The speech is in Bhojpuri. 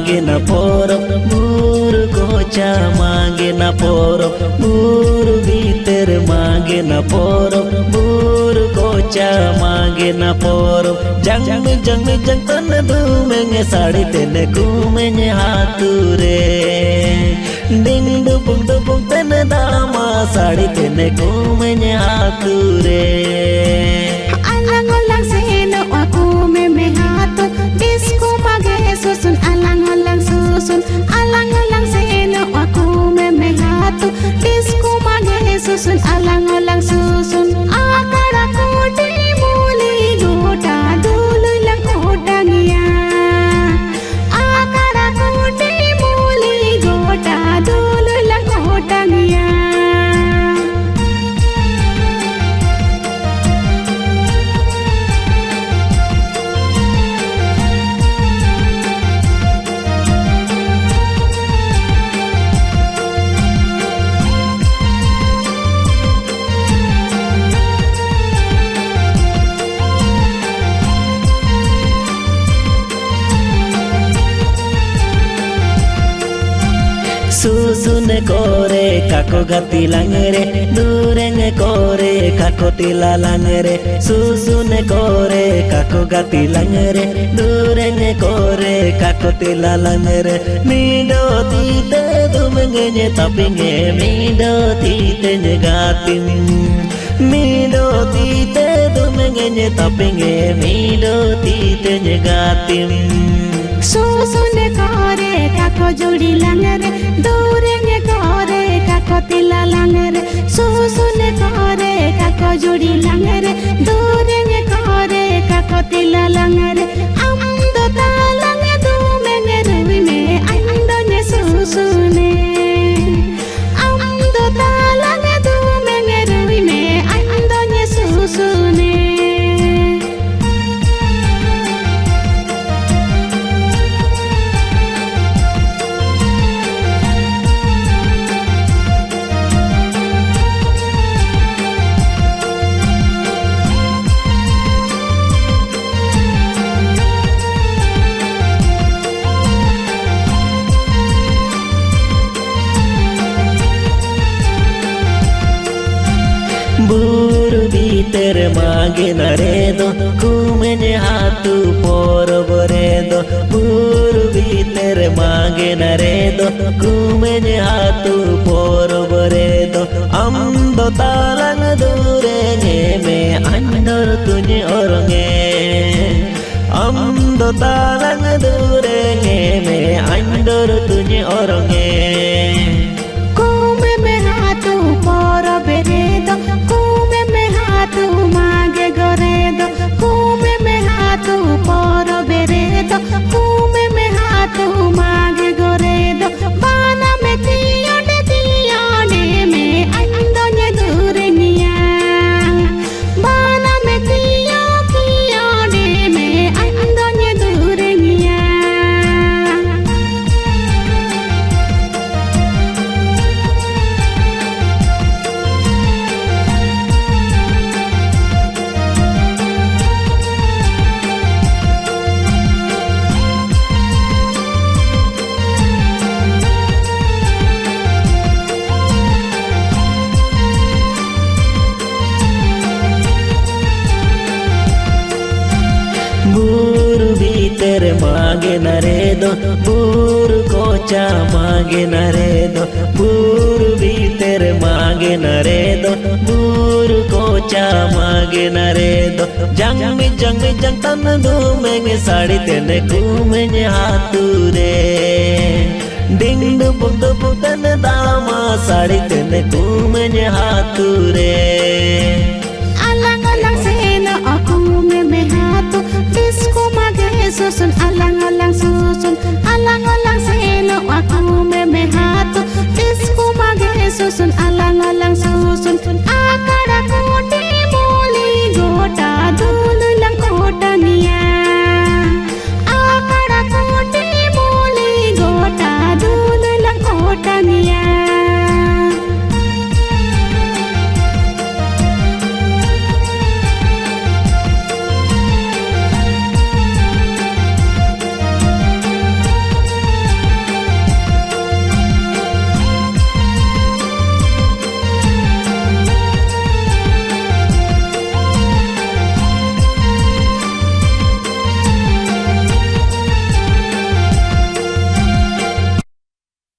मांगे न पोरो बूर कोचा मांगे न पोरो बूर भीतर मांगे न पोरो बूर कोचा मांगे न पोरो जंग जंग तन धूमेंगे साड़ी तेने घूमेंगे हाथुरे डिंग डुबुंग तन दामा साड़ी तेने घूमेंगे हाथुरे alang alang sino aku memehatu disco mage susun alang susun alang sino aku memehatu disco mage susun alang susun akara koti muli gota dulu lang otangiya akara koti muli gota dulu lang otangiya सुसुन कोरे काको गति लंगरे दूरेंग कोरे काको तिला लंगरे सुसुन कोरे काको गति लंगरे दूरेंग कोरे काको तिला लंगरे मीडो तीते दुमंगे तपिंगे मीडो तीते गातिम मीडो तीते दुमंगे तपिंगे मीडो तीते गातिम सुसुन कोरे काको जोड़ी लंगरे दूरेंगे कोरे काको तिला लंगरे सुसुन कोरे काको जोड़ी लंगरे दूरेंगे कोरे काको तिला लंगरे amdo talange dumenge ruwi me ando ne susune amdo talange dumenge ruwi me ando ne susune बूर भीतर मांगे न रे दो घूमेंगे हाथू पोर बरे दो बूर भीतर मांगे न रे दो घूमेंगे हाथू पोर बरे दो हम दो तालंग दूरेंगे में अंदर तुझे औरंगे हम दो तालंग दूरेंगे में अंदर तुझे औरंगे कुमे में हाथू पोर बरे दो कुमे में हाथू मागे गोरे दो कुमे में हाथू पोर बरे दो कुमे में हाथू मागे गोरे दो बाना में तियोडे में अंदो ने दूरनिया बाना में तियोडे में अंदो ने दूरनिया बूर भीतर मांगे न रे दो बूर कोचा मांगे न रे दो बूर भीतर मांगे न रे दो बूर कोचा मांगे न रे दो जंग तन धूमेंगे साड़ी तेने घूमेंगे हाथुरे डिंग डुबुंग तन दामा साड़ी तेने घूमेंगे हाथुरे alang sino aku memehatu disco mage susun alang susun alang sino aku memehatu disco mage susun